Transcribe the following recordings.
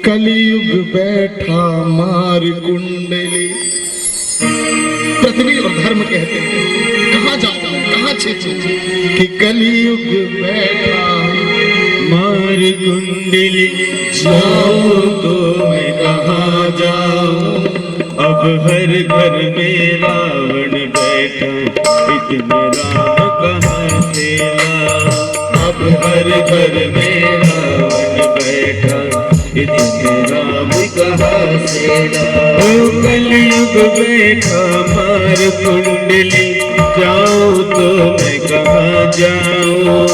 कलियुग बैठा मार कुंडली। पृथ्वी और धर्म कहते हैं कहाँ जाऊं कहाँ छिपूं कि कलियुग बैठा मार कुंडली। जाओ तो मैं कहाँ जाऊं, अब हर घर में रावण बैठा, इतने राम कहाँ से लाऊं। अब हर घर में रावण बैठा, इतने राम कहाँ से लाऊं। कलयुग बैठा मार कुंडली, जाऊं तो मैं कहाँ जाऊं,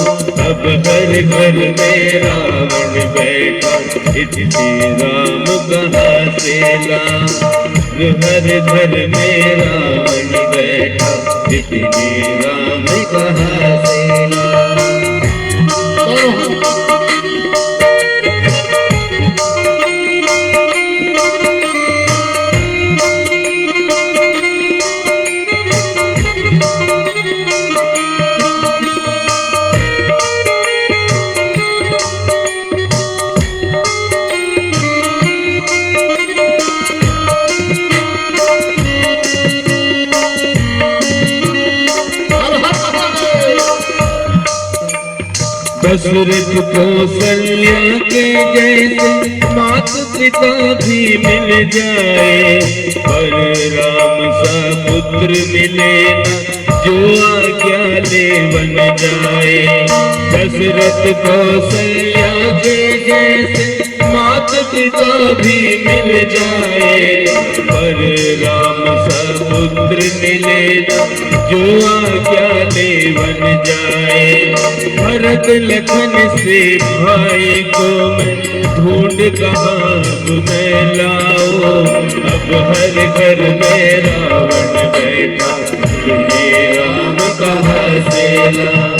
अब हर घर में रावण बैठा, इतने राम कहाँ से लाऊं। हर घर में रावण बैठा, इतने राम कहाँ से लाऊं। दशरथ कौशल्या के जैसे मात पिता भी मिल जाए, पर राम सा पुत्र मिले न जो आज्ञा ले बन जाए। दशरथ कौशल्या के जैसे मात पिता भी मिल जाए, पर राम सा पुत्र मिले न जो आज्ञा ले बन जाए। भरत लखन से भाई को मैं ढूंढ कहाँ मैं लाऊं, अब हर घर में रावण बैठा, इतने राम कहाँ से लाऊं।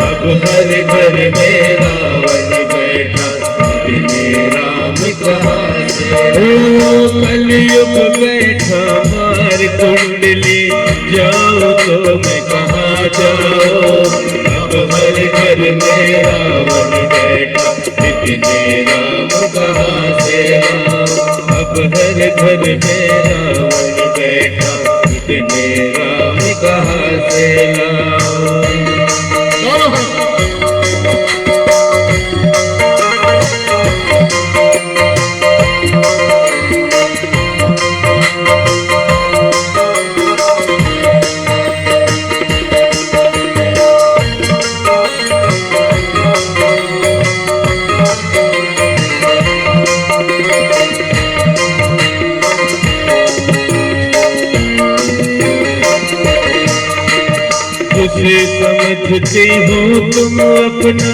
अब हर घर में रावण बैठा, इतने राम कहाँ से लाऊं। कलयुग बैठा मार कुंडली, जाऊं तो मैं कहाँ जाऊं, अब हर घर में रावण बैठा, इतने राम कहाँ से लाऊं। अब हर घर में रावण बैठा, इतने राम कहाँ से लाऊं। समझते हो तुम अपना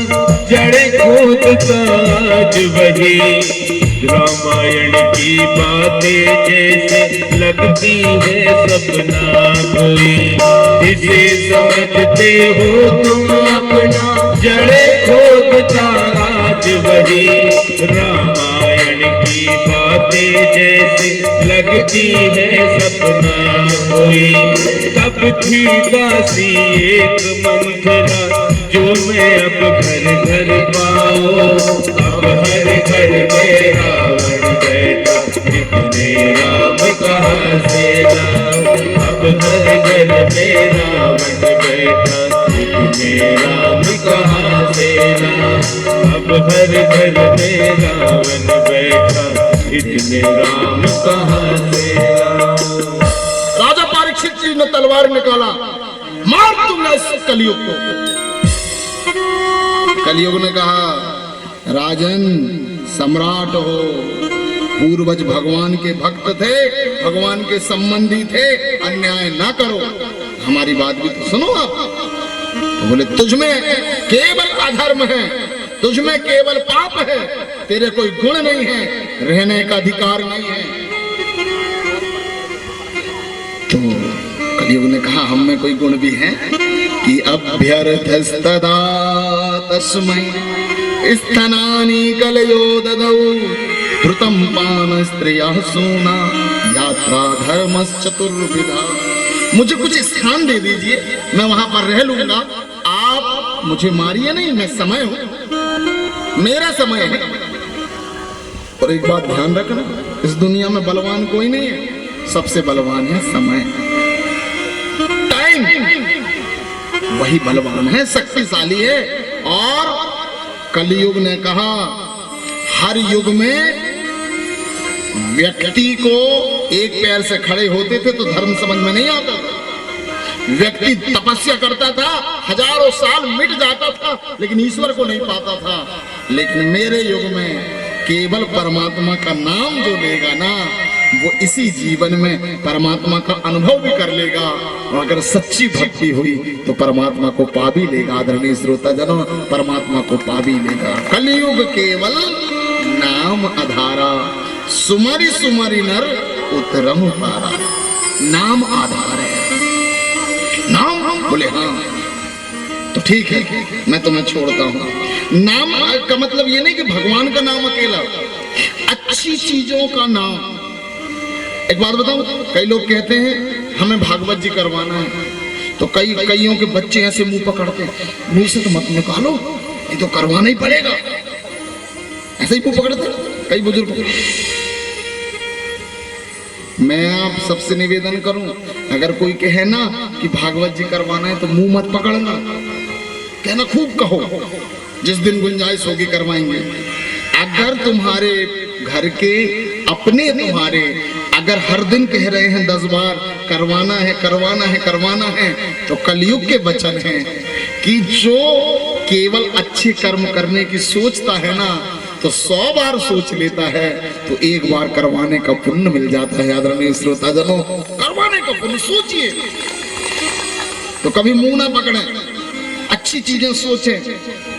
जड़ खोदता आज वही, रामायण की बातें जैसे लगती है सपना कोई। इसे समझते हो तुम अपना जड़ खोदता आज वही, रामायण की बातें जैसे लगती है सपना कोई। तब थी काशी एक मंथरा, जो मैं अब घर घर पाऊं, अब हर घर में रावण बैठा, इतने राम कहाँ से लाऊं। अब हर घर में रावण बैठा, इतने राम कहाँ से लाऊं। अब हर घर में रावण बैठा, इतने राम कहाँ से लाऊं। राजा परीक्षित जी ने तलवार निकाला, मार तुमने इस कलियुग को। कलियुग ने कहा, राजन सम्राट हो, पूर्वज भगवान के भक्त थे, भगवान के संबंधी थे, अन्याय ना करो, हमारी बात भी तो सुनो आप। तो बोले तुझमें केवल अधर्म है, तुझमें केवल पाप है, तेरे कोई गुण नहीं है, रहने का अधिकार नहीं है। तो कलियुग ने कहा, हम में कोई गुण भी है कि अभ्यर्थस्तदा तस्मै स्तनानि कलयो ददौ, धृतं पान स्त्रियः सूना, यात्रा धर्मश्चतुर्विधा। मुझे कुछ स्थान दे दीजिए, मैं वहां पर रह लूंगा, आप मुझे मारिए नहीं, मैं समय हूं, मेरा समय है। और एक बात ध्यान रखना, इस दुनिया में बलवान कोई नहीं है, सबसे बलवान है समय, टाइम, वही बलवान है, शक्तिशाली है। और कलयुग ने कहा हर युग में व्यक्ति को एक पैर से खड़े होते थे तो धर्म समझ में नहीं आता था। व्यक्ति तपस्या करता था, हजारों साल मिट जाता था, लेकिन ईश्वर को नहीं पाता था। लेकिन मेरे युग में केवल परमात्मा का नाम जो लेगा ना, वो इसी जीवन में परमात्मा का अनुभव भी कर लेगा, और अगर सच्ची भक्ति हुई तो परमात्मा को पा भी लेगा। आदरणीय श्रोता जनों, परमात्मा को पा भी लेगा। कलयुग केवल नाम आधारा, सुमरि सुमरि नर उतरम पारा। नाम आधार है, नाम बोले हाँ तो ठीक है, मैं तुम्हें छोड़ता हूं। नाम का मतलब ये नहीं कि भगवान का नाम अकेला, अच्छी चीजों का नाम। एक बात बताऊं, कई लोग कहते हैं हमें भागवत जी करवाना है, तो कईयों के बच्चे ऐसे मुंह पकड़ते हैं, मुंह से तो मत निकालो, ये तो करवाना ही पड़ेगा, ऐसे ही मुंह पकड़ते कई बुजुर्ग। मैं आप सबसे निवेदन करूं, अगर कोई कहे ना कि भागवत जी करवाना है तो मुंह मत पकड़ना, कहना खूब कहो, जिस दिन गुंजाइश होगी करवाएंगे। अगर तुम्हारे घर के अपने तुम्हारे अगर हर दिन कह रहे हैं 10 बार करवाना है करवाना है करवाना है, तो कलयुग के वचन हैं कि जो केवल अच्छे कर्म करने की सोचता है ना, तो 100 बार सोच लेता है तो एक बार करवाने का पुण्य मिल जाता है। आदरणीय श्रोता जनों, करवाने का पुण्य सोचिए, तो कभी मुंह ना पकड़े, अच्छी चीजें सोचें,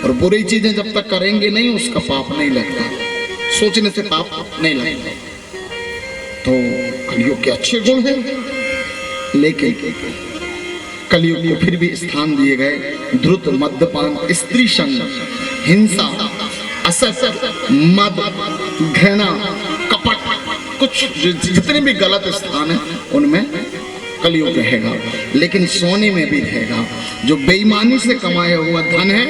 और बुरी चीजें जब तक करेंगे नहीं उसका पाप नहीं लगता, सोचने से पाप नहीं लगता। तो कलयुग के अच्छे गुण हैं, लेकिन कलयुग को फिर भी स्थान दिए गए द्रुत, मद्यपान, स्त्री संग, हिंसा, असत, मद, घृणा, कपट, कुछ जितने भी गलत स्थान है उनमें कलयुग रहेगा। लेकिन सोने में भी रहेगा, जो बेईमानी से कमाया हुआ धन है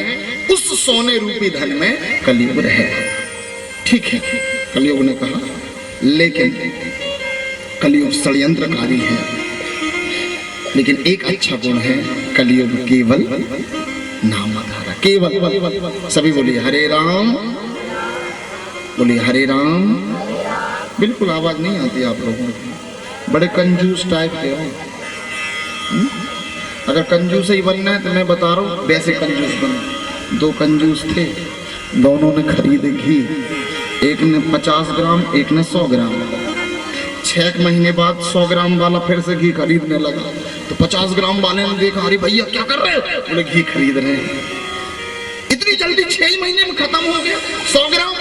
उस सोने रूपी धन में कलयुग रहेगा। ठीक है, कलयुग ने कहा, लेकिन कलयुग षड्यंत्रकारी है। लेकिन एक अच्छा गुण है, कलयुग केवल नाम आधारा, केवल। सभी बोलिए हरे राम, बोलिए हरे राम। बिल्कुल आवाज नहीं आती आप लोगों को, बड़े कंजूस टाइप के हो। अगर कंजूस ही बनना है तो मैं बता रहा हूँ वैसे कंजूस बनो। 2 कंजूस थे, दोनों ने खरीदे घी, एक ने 50 ग्राम एक ने 100 ग्राम। 6 महीने बाद 100 ग्राम वाला फिर से घी खरीदने लगा, तो 50 ग्राम वाले ने देखा, अरे भैया क्या कर रहे हो? बोले घी खरीद रहे हैं। इतनी जल्दी 6 महीने में खत्म हो गया 100 ग्राम?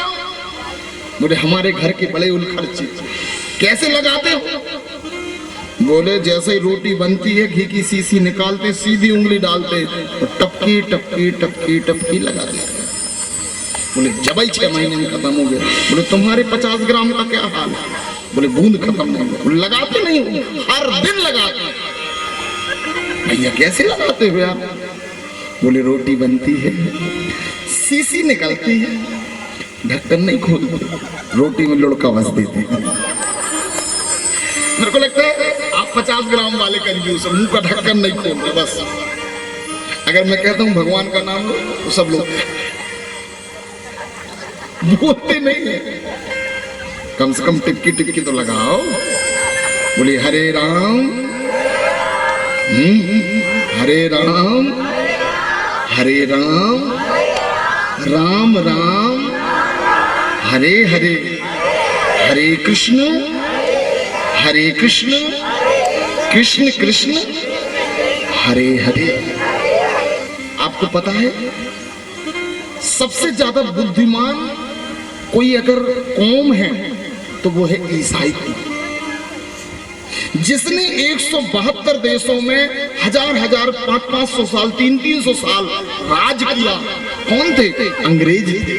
बोले हमारे घर के बड़े उलखर्ची। कैसे लगाते हो? बोले जैसे ही रोटी बनती है घी की शीशी निकालते, सीधी उंगली डालते और टपकी टपकी टपकी टपकी लगा देते। बोले जब ही 6 महीने में खत्म हो गया। बोले तुम्हारे 50 ग्राम का क्या हाल है? बोले बूंद खत्म नहीं। बोले लगाते नहीं हो? हर दिन लगाते। भैया कैसे लगाते हो आप? बोले रोटी बनती है, शीशी निकलती है, ढक्कन नहीं खोलते, रोटी में लुढ़का बस देते। मेरे को लगता है आप 50 ग्राम वाले कंजूस, मुंह का ढक्कन नहीं खोलते बस। अगर मैं कहता हूं भगवान का नाम लो तो सब लोग बोलते नहीं है, कम से कम टिपकी टिपकी तो लगाओ। बोले हरे राम, हरे राम, हरे राम, राम राम, हरे हरे, हरे कृष्ण, हरे कृष्ण, कृष्ण कृष्ण, हरे हरे। आपको पता है सबसे ज्यादा बुद्धिमान कोई अगर कौम है तो वो है ईसाई कौम, जिसने 172 देशों में हजार 500 साल 300 साल राज किया। कौन थे? अंग्रेज थे।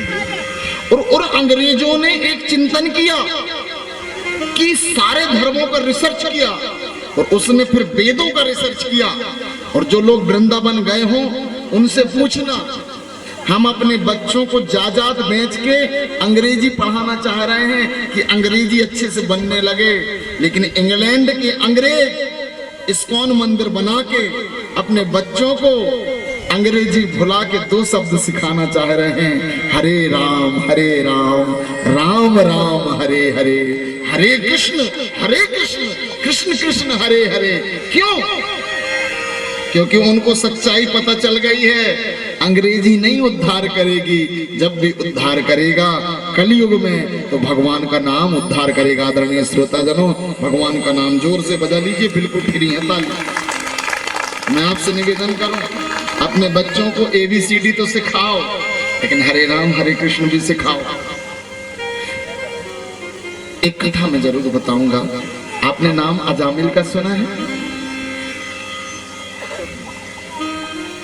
और अंग्रेजों ने एक चिंतन किया कि सारे धर्मों का रिसर्च किया, और उसने फिर वेदों का रिसर्च किया। और जो लोग वृंदावन गए हों उनसे पूछना हम अपने बच्चों को जायदाद बेच के अंग्रेजी पढ़ाना चाह रहे हैं कि अंग्रेजी अच्छे से बनने लगे, लेकिन इंग्लैंड के अंग्रेज इस्कॉन मंदिर बना के अपने बच्चों को अंग्रेजी भुला के 2 शब्द सिखाना चाह रहे हैं, हरे राम राम राम हरे हरे, हरे कृष्ण कृष्ण कृष्ण हरे हरे। क्यों? क्योंकि उनको सच्चाई पता चल गई है, अंग्रेजी नहीं उद्धार करेगी, जब भी उद्धार करेगा कलयुग में तो भगवान का नाम उद्धार करेगा। आदरणीय श्रोताजनों, भगवान का नाम जोर से बजा लीजिए, बिल्कुल फ्री है ताली। मैं आपसे निवेदन करूं, अपने बच्चों को ABCD तो सिखाओ, लेकिन हरे राम हरे कृष्ण भी सिखाओ। एक कथा मैं जरूर बताऊंगा। आपने नाम अजामिल का सुना है?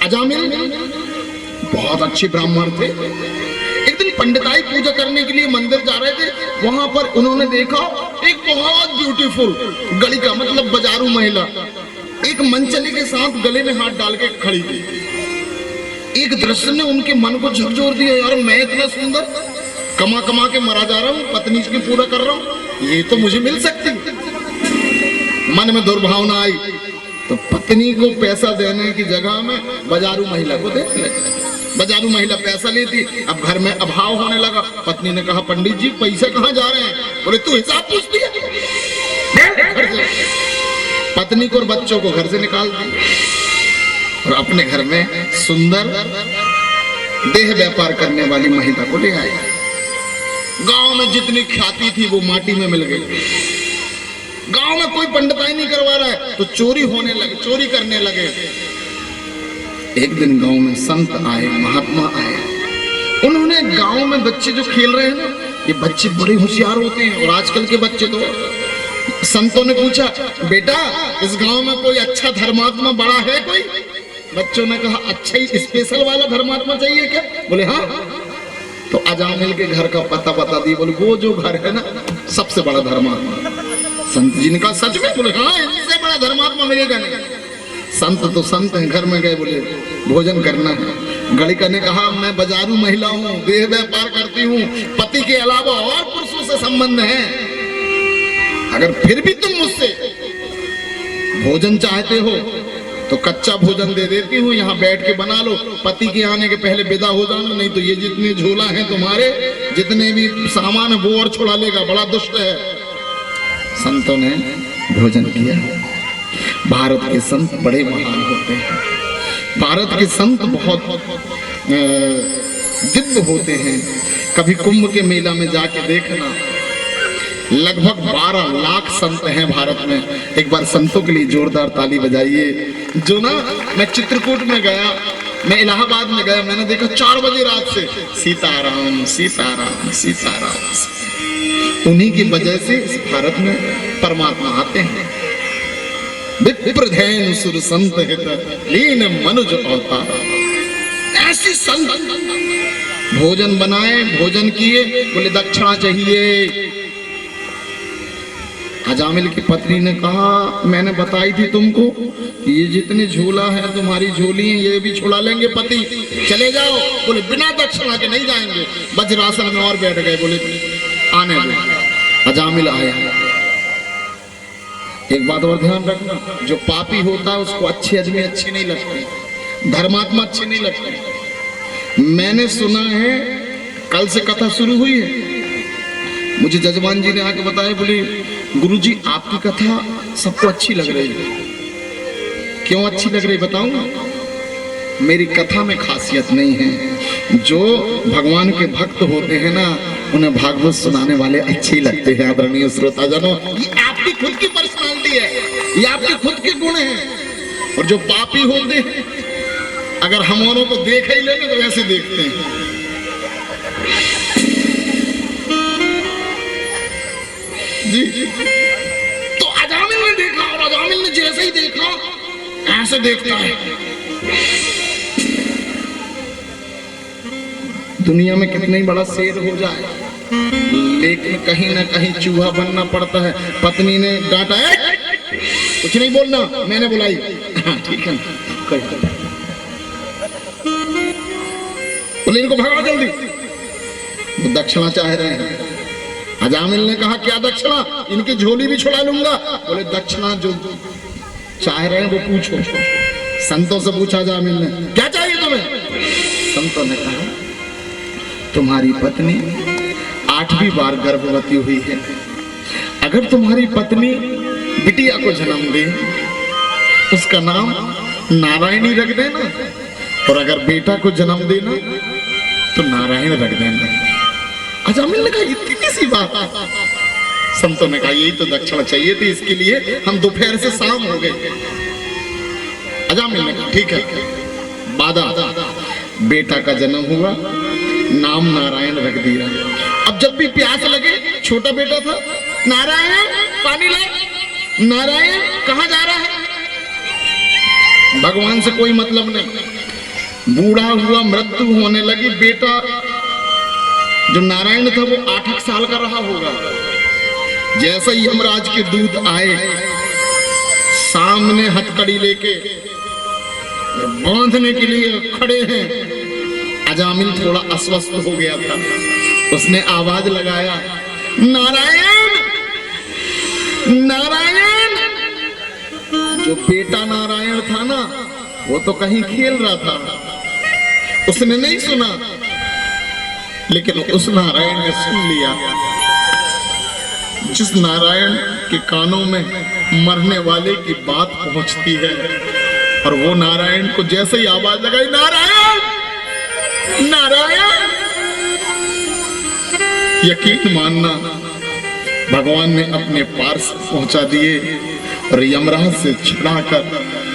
अजामिल बहुत अच्छे ब्राह्मण थे। एक दिन पंडिताई पूजा करने के लिए मंदिर जा रहे थे, वहां पर उन्होंने देखा एक बहुत ब्यूटीफुल गलिका मतलब बाजारू महिला एक मंचले के साथ गले में हाथ डाल के खड़ी थी। एक दृश्य ने उनके मन को झकझोर दिया, यार मैं इतना सुंदर कमा कमा के मरा जा रहा हूँ, पत्नी की पूरा कर रहा हूँ, ये तो मुझे मिल सकती। मन में दुर्भावना आई तो पत्नी को पैसा देने की जगह में बाजारू महिला को दे दिया। बाजारू महिला पैसा लेती, अब घर में अभाव होने लगा। पत्नी ने कहा, पंडित जी पैसे कहाँ जा रहे हैं? बोले तू हिसाब पूछती है। पत्नी को और बच्चों को घर से निकाल दिया और अपने घर में सुंदर देह व्यापार करने वाली महिला को ले आई। गांव में जितनी ख्याति थी वो माटी में मिल गई। गांव में कोई पंडिताई नहीं करवा रहा है तो चोरी होने लगे, चोरी करने लगे। एक दिन गांव में संत आए, महात्मा आए। उन्होंने गांव में बच्चे जो खेल रहे हैं ना, ये बच्चे बड़े होशियार होते हैं और आजकल के बच्चे तो। संतों ने पूछा, बेटा इस गांव में कोई अच्छा धर्मात्मा बड़ा है कोई? बच्चों ने कहा, अच्छा ही स्पेशल वाला धर्मात्मा चाहिए क्या? बोले हाँ। तो अजामिल के घर का पता बता दिए। बोले वो जो घर है ना सबसे बड़ा धर्मात्मा। संत जी ने कहा, सच में? बोले हाँ, इससे बड़ा धर्मात्मा मिलेगा नहीं। संत तो संत हैं, घर में गए, बोले भोजन करना है। गलिका ने कहा, मैं बाजारू महिला हूँ, देह व्यापार करती हूँ, पति के अलावा और पुरुषों से संबंध है। अगर फिर भी तुम मुझसे भोजन चाहते हो तो कच्चा भोजन दे देती हूँ, यहाँ बैठ के बना लो, पति के आने के पहले विदा हो जाना, नहीं तो ये जितने झोला है तुम्हारे, जितने भी सामान है वो और छुड़ा लेगा, बड़ा दुष्ट है। संतों ने भोजन किया। भारत के संत बड़े महान होते हैं। भारत के संत बहुत दिव्य होते हैं। कभी कुंभ के मेला में जाके देखना, लगभग 12 लाख संत हैं भारत में। एक बार संतों के लिए जोरदार ताली बजाइए। जो ना, मैं चित्रकूट में गया, मैं इलाहाबाद में गया, मैंने देखा 4 बजे रात से सीताराम सीताराम सीताराम। उन्हीं की वजह से इस भारत में परमात्मा आते हैं। विप्रधैन सुर संत हित लीन मनुज अवतार। ऐसी संत भोजन बनाए, भोजन किए, बोले दक्षिणा चाहिए। अजामिल की पत्नी ने कहा, मैंने बताई थी तुमको, ये जितने झोला है तुम्हारी झोली है, ये भी छुड़ा लेंगे पति, चले जाओ। बोले बिना दक्षिणा के नहीं जाएंगे। वज्रासन में और बैठ गए। बोले आने दो। अजामिल आया। एक बात और ध्यान रखना, जो पापी होता है उसको अच्छे आदमी अच्छे नहीं लगते, धर्मात्मा अच्छे नहीं लगते। मैंने सुना है, कल से कथा शुरू हुई है, मुझे जजमान जी ने आके बताया, बोले गुरुजी आपकी कथा सबको अच्छी लग रही है। क्यों अच्छी लग रही बताऊं? मेरी कथा में खासियत नहीं है। जो भगवान के भक्त होते हैं ना, उन्हें भागवत सुनाने वाले अच्छे ही लगते हैं। आदरणीय श्रोताजनों, ये आपकी खुद की पर्सनालिटी है, ये आपके खुद के गुण हैं। और जो पापी होते हैं, अगर हम औरों को देख ही लेंगे तो वैसे देखते हैं। जी तो अजामिल ने देखा, और अजामिल ने जैसे ही देखा ऐसे देखता है। दुनिया में कितना ही बड़ा शेर हो जाए, लेकिन कहीं ना कहीं चूहा बनना पड़ता है। पत्नी ने डांटा, है कुछ नहीं बोलना, मैंने बुलाई। हाँ ठीक है। बोले इनको भगाओ जल्दी। वो दक्षिणा चाह रहे हैं। अजामिल ने कहा क्या दक्षिणा? इनकी झोली भी छुड़ा लूंगा। बोले दक्षिणा जो चाह रहे हैं वो पूछो। संतों से पूछा अजामिल ने, क्या चाहिए तुम्हें? संतों ने कहा तुम्हारी पत्नी 8वीं बार गर्भवती हुई है। अगर तुम्हारी पत्नी बिटिया को जन्म दे उसका नाम नारायणी रख देना, और अगर बेटा को जन्म देना तो नारायण रख देना। अजामिल ने कहा इतनी सी बात। संतों ने कहा यही तो दक्षिणा चाहिए थी, इसके लिए हम दोपहर से शाम हो गए। अजामिल ने कहा ठीक है, वादा। बेटा का जन्म हुआ, नाम नारायण रख दिया। अब जब भी प्यास लगे, छोटा बेटा था, नारायण पानी ला। नारायण कहाँ जा रहा है? भगवान से कोई मतलब नहीं। बूढ़ा हुआ, मृत्यु होने लगी। बेटा जो नारायण था वो 8 साल का रहा होगा। जैसे ही यमराज के दूत आए, सामने हथकड़ी लेके बांधने के लिए खड़े हैं। अजामिल थोड़ा अस्वस्थ हो गया था। उसने आवाज लगाया, नारायण नारायण। जो बेटा नारायण था ना, वो तो कहीं खेल रहा था, उसने नहीं सुना। लेकिन उस नारायण ने सुन लिया। जिस नारायण के कानों में मरने वाले की बात पहुंचती है, और वो नारायण को जैसे ही आवाज लगाई, नारायण नारायण, यकीन मानना भगवान ने अपने पास पहुंचा दिए और यमराज से छुड़ाकर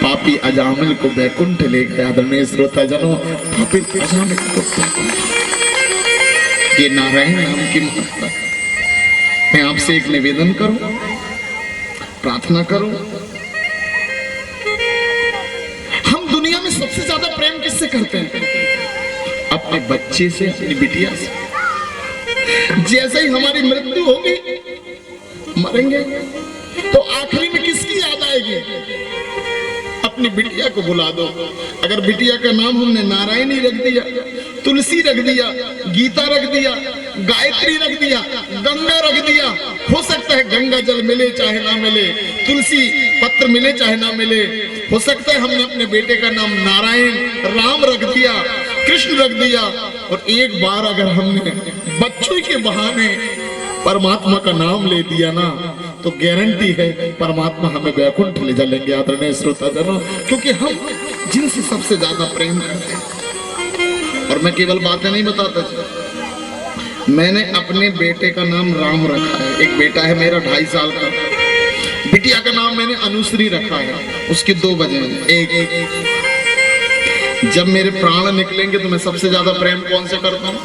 पापी अजामिल को बैकुंठ ले गया। आदरणीय श्रोताजनों, पापी अजामिल को ये नारायण नाम की महत्ता। मैं आपसे एक निवेदन करूं, प्रार्थना करूं, हम दुनिया में सबसे ज्यादा प्रेम किससे करते हैं? अपने बच्चे से, अपनी बिटिया से। जैसे ही हमारी मृत्यु होगी, मरेंगे, तो आखिरी में किसकी याद आएगी? अपनी बिटिया को बुला दो। अगर बिटिया का नाम हमने नारायणी रख दिया, तुलसी रख दिया, गीता रख दिया, गायत्री रख दिया, गंगा रख दिया, हो सकता है गंगा जल मिले चाहे ना मिले, तुलसी पत्र मिले चाहे ना मिले, हो सकता है हमने अपने बेटे का नाम नारायण, राम रख दिया, कृष्ण रख दिया, और एक बार अगर हमने बच्चों के बहाने परमात्मा का नाम ले दिया ना, तो गारंटी है परमात्मा हमें वैकुंठ ले चलेंगे। आदरणीय श्रोताजनों, क्योंकि हम जिनसे सबसे ज्यादा प्रेम करते हैं। और मैं केवल बातें नहीं बताता, मैंने अपने बेटे का नाम राम रखा है। एक बेटा है मेरा 2.5 साल का, बिटिया का नाम मैंने अनुश्री रखा है। उसकी 2 वजह। एक, जब मेरे प्राण निकलेंगे तो मैं सबसे ज्यादा प्रेम कौन से करता हूँ?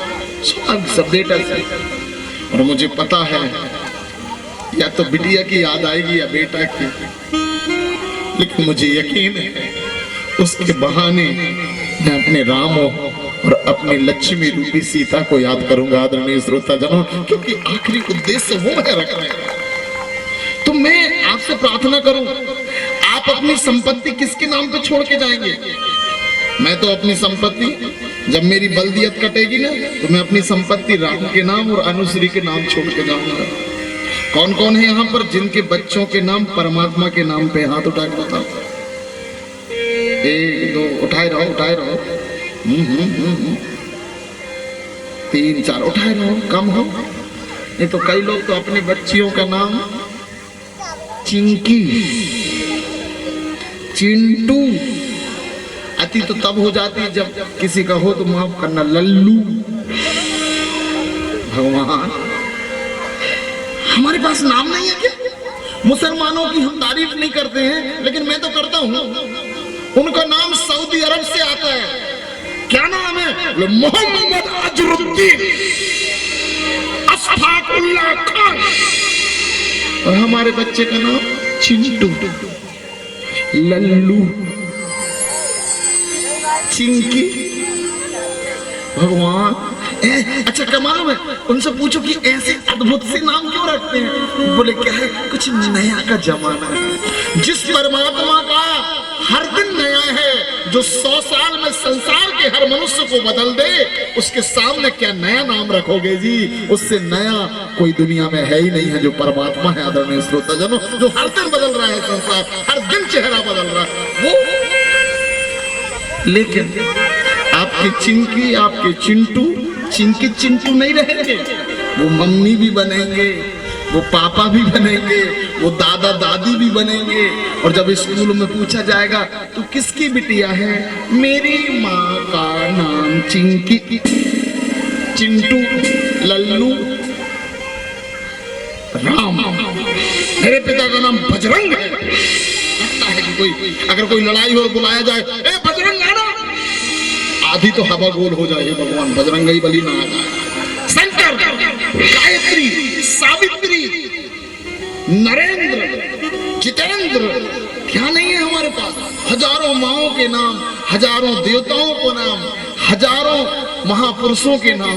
सब बेटा से। और मुझे पता है या तो बिटिया की याद आएगी या बेटा की, लेकिन मुझे यकीन है उसके बहाने मैं अपने राम और अपनी लक्ष्मी रूपी सीता को याद करूंगा। आदरणीय श्रोताजनों, क्योंकि आखिरी उद्देश्य वो है रखने का। तो मैं आपसे प्रार्थना करूं, आप अपनी संपत्ति किसके नाम पे छोड़ के जाएंगे? मैं तो अपनी संपत्ति, जब मेरी बल्दियत कटेगी ना, तो मैं अपनी संपत्ति राम के नाम और अनुश्री के नाम छोड़ के जाऊंगा। कौन कौन है यहाँ पर जिनके बच्चों के नाम परमात्मा के नाम पे? हाथ उठा के बताओ। 1 2, उठाए रहो, उठाए रहो। 3 4, उठाए रहो, कम हो। नहीं तो कई लोग तो अपनी बच्चियों का नाम चिंकी, चिंटू, अति तो तब हो जाती है जब किसी का हो तो माफ करना, लल्लू। भगवान, हमारे पास नाम नहीं है क्या? मुसलमानों की हम तारीफ नहीं करते हैं, लेकिन मैं तो करता हूं। उनका नाम सऊदी अरब से आता है। क्या नाम है? मोहम्मद अजरुद्दीन अशफाकुल्लाह खान। और हमारे बच्चे का नाम चिंटू, लल्लू, चिंकी। भगवान, अच्छा कमाल है, उनसे पूछो कि ऐसे अद्भुत से नाम क्यों रखते हैं? बोले क्या है, कुछ नया का जमाना है। जिस परमात्मा का हर दिन नया है, जो 100 साल में संसार के हर मनुष्य को बदल दे, उसके सामने क्या नया नाम रखोगे जी? उससे नया कोई दुनिया में है ही नहीं है जो परमात्मा है। आदरणीय श्रोताजनों, जो हर दिन बदल रहा है संसार, हर दिन चेहरा बदल रहा है वो। लेकिन आपके चिंकी, आपके चिंटू चिंकी चिंटू नहीं रहेंगे, वो मम्मी भी बनेंगे, वो पापा भी बनेंगे, वो दादा दादी भी बनेंगे। और जब स्कूल में पूछा जाएगा तू किसकी बिटिया है, मेरी माँ का नाम चिंकी, चिंटू, लल्लू, राम, मेरे पिता का नाम बजरंग है। लगता है कि कोई अगर कोई लड़ाई हो बुलाया जाए, ए बजरंग आना, आधी तो हवा गोल हो जाए, भगवान बजरंग ही बली ना आ जाए। शंकर, गायत्री, सावित्री, नरेंद्र, जितेंद्र, क्या नहीं है हमारे पास? हजारों माओं के नाम, हजारों देवताओं को नाम, हजारों महापुरुषों के नाम,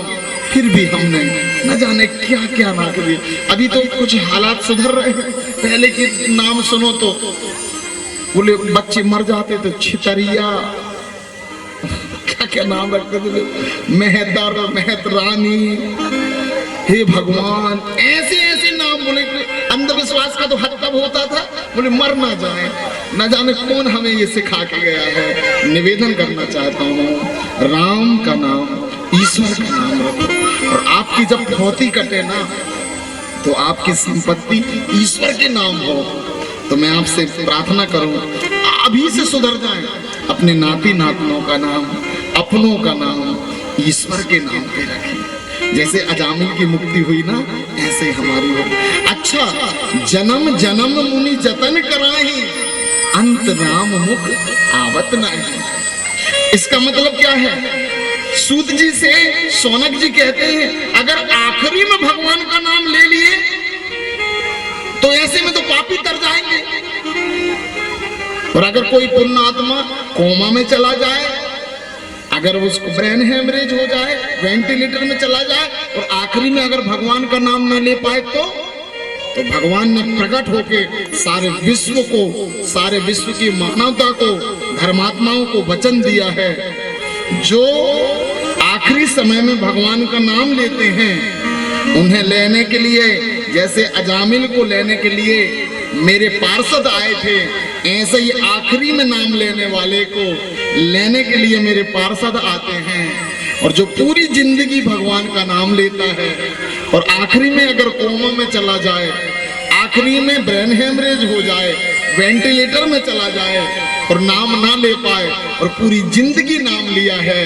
फिर भी हमने न जाने क्या क्या ना कर दिया। अभी तो कुछ हालात सुधर रहे हैं, पहले के नाम सुनो तो बोले बच्चे मर जाते तो छितरिया, क्या क्या नाम रखते थे, मेहतर, मेहतरानी, हे भगवान, ऐसे ऐसे नाम बोले। अंधविश्वास का तो हद तब होता था, बोले मर ना जाए, न जाने कौन हमें ये सिखा के गया है। निवेदन करना चाहता हूँ, राम का नाम, ईश्वर का नाम रखो। और आपकी जब फौती कटे ना, तो आपकी संपत्ति ईश्वर के नाम हो। तो मैं आपसे प्रार्थना करूं, अभी से सुधर जाएं, अपने नाती नातनों का नाम, अपनों का नाम ईश्वर के नाम पे रखें। जैसे अजामिल की मुक्ति हुई ना, ऐसे हमारी हो। अच्छा, जन्म जन्म मुनि जतन कराही, अंत राम मुख आवत नहीं। इसका मतलब क्या है? सूत जी से सोनक जी कहते हैं, अगर आखिरी में भगवान का नाम ले लिए तो ऐसे में तो पापी तर जाएंगे। और अगर कोई पुण्य आत्मा कोमा में चला जाए, अगर उसको ब्रेन हेमरेज हो जाए, वेंटिलेटर में चला जाए, और आखिरी में अगर भगवान का नाम न ले पाए तो भगवान ने प्रकट होके सारे विश्व को, सारे विश्व की मानवता को, धर्मात्माओं को वचन दिया है, जो आखिरी समय में भगवान का नाम लेते हैं, उन्हें लेने के लिए, जैसे अजामिल को लेने के लिए मेरे पार्षद आए थे, ऐसे ही आखिरी में नाम लेने वाले को लेने के लिए मेरे पार्षद आते हैं। और जो पूरी जिंदगी भगवान का नाम लेता है और आखिरी में अगर कोमा में चला जाए, आखिरी में ब्रेन हेमरेज हो जाए, वेंटिलेटर में चला जाए और नाम ना ले पाए और पूरी जिंदगी नाम लिया है,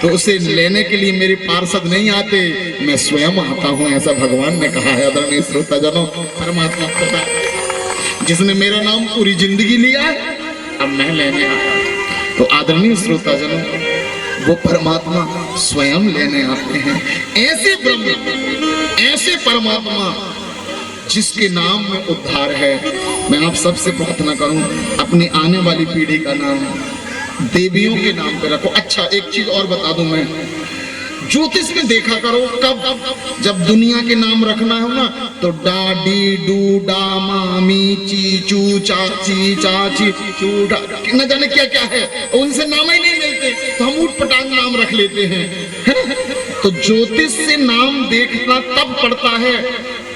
तो उसे लेने के लिए मेरे पार्षद नहीं आते, मैं स्वयं आता हूं, ऐसा भगवान ने कहा है। आदरणीय श्रोताजनों, परमात्मा पता है, जिसने मेरा नाम पूरी जिंदगी लिया है, अब मैं लेने आया। तो आदरणीय श्रोताजनों, वो परमात्मा स्वयं लेने आते हैं। ऐसे ब्रह्म, ऐसे परमात्मा जिसके नाम में उद्धार है। मैं आप सबसे प्रार्थना करूं, अपनी आने वाली पीढ़ी का नाम देवियों के नाम पे रखो। अच्छा, एक चीज और बता दूं मैं, ज्योतिष में देखा करो, कब जब दुनिया के नाम रखना है ना, तो डाडी, डू, डा, मामी, चीचू, चाची, चाची, चूडा, न जाने क्या क्या है, उनसे नाम ही नहीं मिलते, तो हम ऊट पटांग नाम रख लेते हैं। तो ज्योतिष से नाम देखना तब पड़ता है,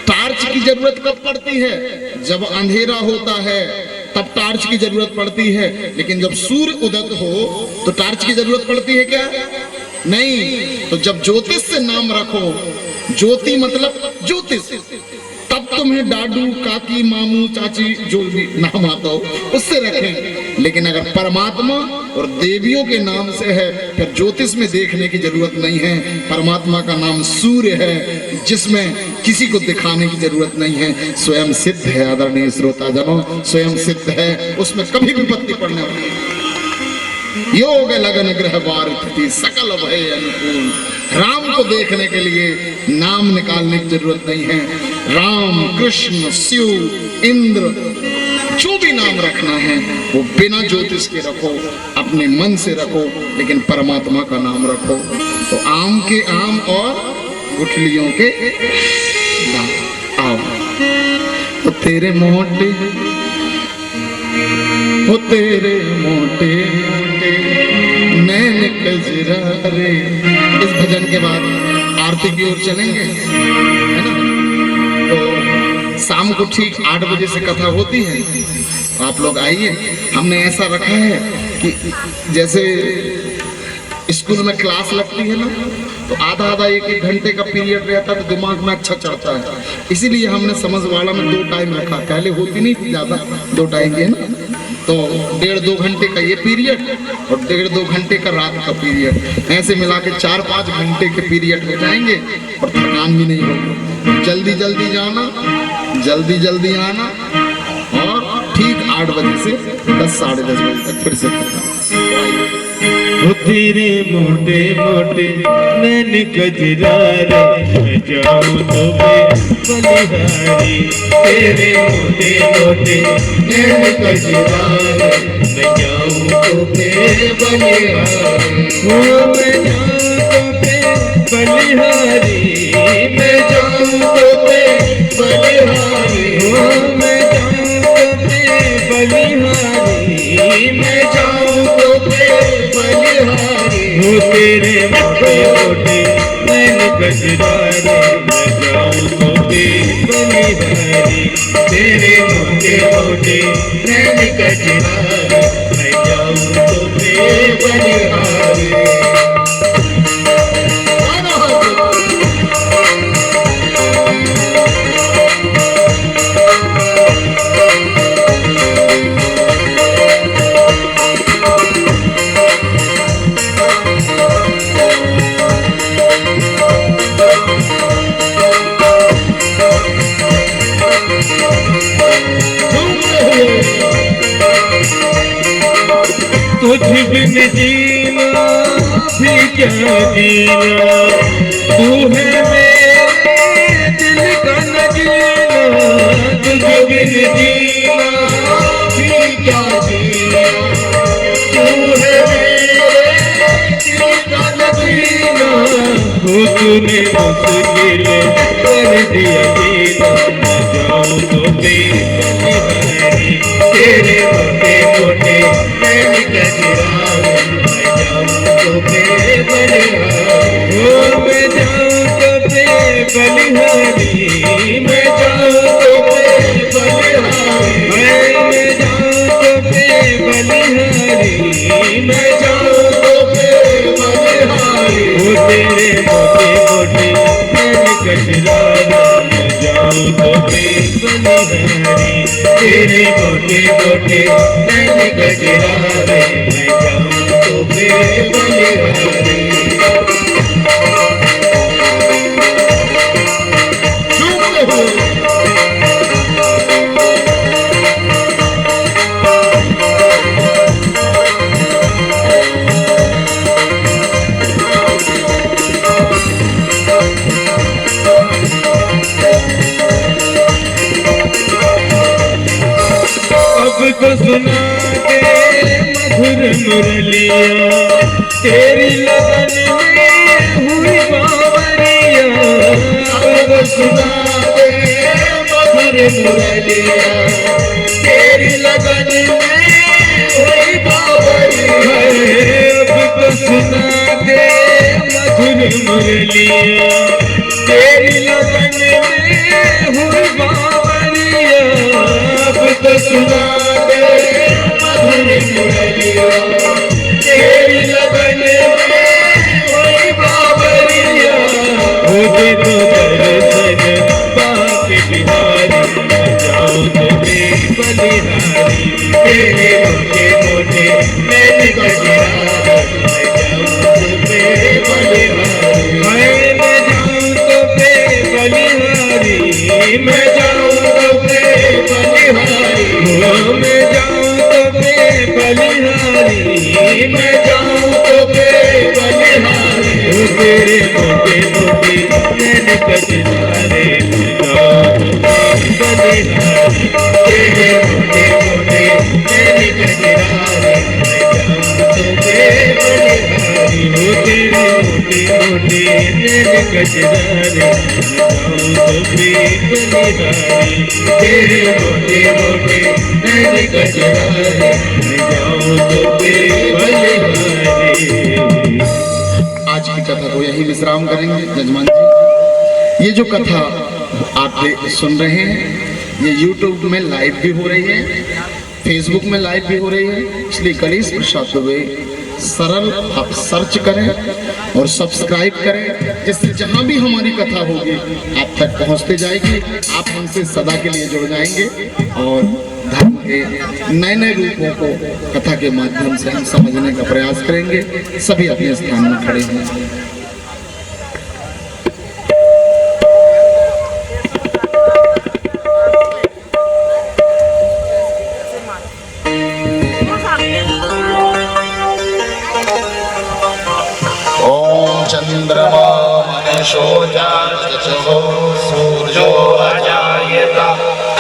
टार्च की जरूरत कब पड़ती है? जब अंधेरा होता है तब टार्च की जरूरत पड़ती है, लेकिन जब सूर्य उदय हो तो टार्च की जरूरत पड़ती है क्या? नहीं। तो जब ज्योतिष से नाम रखो, ज्योति मतलब ज्योतिष, तब तुम्हें डाडू, काकी, मामू, चाची जो भी नाम आता हो उससे रखें। लेकिन अगर परमात्मा और देवियों के नाम से है, फिर ज्योतिष में देखने की जरूरत नहीं है। परमात्मा का नाम सूर्य है, जिसमें किसी को दिखाने की जरूरत नहीं है, स्वयं सिद्ध है। आदरणीय श्रोताजनों, स्वयं सिद्ध है, उसमें कभी विपत्ति पड़ने वाली नहीं। योग लगन ग्रह वार तिथि सकल भय अनुकूल। राम को देखने के लिए नाम निकालने की जरूरत नहीं है। राम, कृष्ण, शिव, इंद्र, जो भी नाम रखना है वो बिना ज्योतिष के रखो। अपने अपने मन से रखो, लेकिन परमात्मा का नाम रखो। तो आम के आम और गुठलियों के दाम। आओ तो तेरे मोटे हो, तेरे मोटे मोटे नैन कजरा रे। इस भजन के बाद आरती की ओर चलेंगे, है ना। तो शाम को ठीक 8 बजे से कथा होती है, आप लोग आइए। हमने ऐसा रखा है कि जैसे स्कूल में क्लास लगती है ना, तो आधा आधा एक घंटे का पीरियड रहता है, तो दिमाग में अच्छा चढ़ता है। इसीलिए हमने समझवाड़ा में 2 टाइम रखा। पहले होती नहीं थी ज़्यादा, 2 टाइम की, है ना। तो 1.5-2 घंटे का ये पीरियड और 1.5-2 घंटे का रात का पीरियड, ऐसे मिला के 4-5 घंटे के पीरियड हो जाएंगे और थकान भी नहीं होगी। जल्दी जल्दी जाना, जल्दी जल्दी आना, और ठीक 8 बजे से 10-10:30 बजे तक फिर से खत्म। वो तेरे मोटे मोटे नैन कजरा रे, मैं जाऊं तो बलिहारी। तेरे मोटे मोटे नैन कजरा रे, मैं जाऊं तो बलिहारी। वो मैं जाऊं तो बलिहारी, मैं जाऊं तो बलिहारी। वो मैं जाऊं तो बलिहारी, मैं जाऊं तो वो तेरे मोटे मोटे नैन कजरा रे, मैं जाऊं तो बलिहारी। तेरे मोटे मोटे नैन कजरा रे, मैं जाऊं तो बलिहारी। तुझ बिन जीना भी क्या जीना, तू है मेरे दिल का नगीना। तुझ बिन जीना भी क्या जीना, तू है मेरे दिल का नगीना। वो तूने मुश्किल कर दिया जीना, मैं जाऊं तो बलिहारी। तेरे मोटे मोटे नैन कजरा रे, मैं जाऊं तो बलिहारी। ओ मैं जाऊं तो बलिहारी, मैं जाऊं तो बलिहारी। मैं जाऊं तो बलिहारी, मैं जाऊं तो बलिहारी। ओ तेरे मोटे मोटे नैन कजरा रे, मैं जाऊं तो बलिहारी। तेरे मोटे मोटे नैन कजरा रे, मैं जाऊं तो बलिहारी। को सुना दे मधुर मुरलिया, तेरी लगन में हुई बावरिया। अब सुना दे मधुर मुरलिया, तेरी लगन में हुई बावरिया। अब तो सुना दे मधुर मुरलिया, तेरी लगन में हुई बावरिया। अब तो सुना मधुर मुरलिया, तेरी लगन में हुई बावरिया। मुझे तो दर्शन बाप बिहारी, मैं जाऊं तो बलिहारी। तेरे मोटे मोटे नैन कजरा रे, मैं जाऊं तो बलिहारी। मैं जाऊं तो बलिहारी, मैं जाऊं तो बलिहारी। मैं जाऊं तो बलिहारी, मैं जाऊं तो बलिहारी। तेरे मोटे मोटे नैन कजरा रे, मैं जाऊं तो बलिहारी। तेरे मोटे मोटे नैन कजरा रे, मैं जाऊं तो कचरारे गाँव तो बलिहारी तेरे मोटे मोटे नैन कचरारे गाँव तो बलिहारी। आज की कथा को यही विश्राम करेंगे जजमान जी। ये जो कथा आप सुन रहे हैं ये YouTube में लाइव भी हो रही है, Facebook में लाइव भी हो रही है, इसलिए गणेश प्रसाद दुबे सरल आप सर्च करें और सब्सक्राइब करें, जिससे जहां भी हमारी कथा होगी आप तक पहुंचते जाएगी। आप हमसे सदा के लिए जुड़ जाएंगे और धर्म के नए नए रूपों को कथा के माध्यम से हम समझने का प्रयास करेंगे। सभी अपने स्थान में खड़े हैं। चंद्रमा मनीषो जाचो सूर्यो अजायता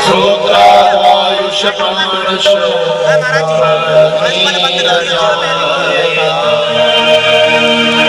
श्रोत्रायुष प्राणश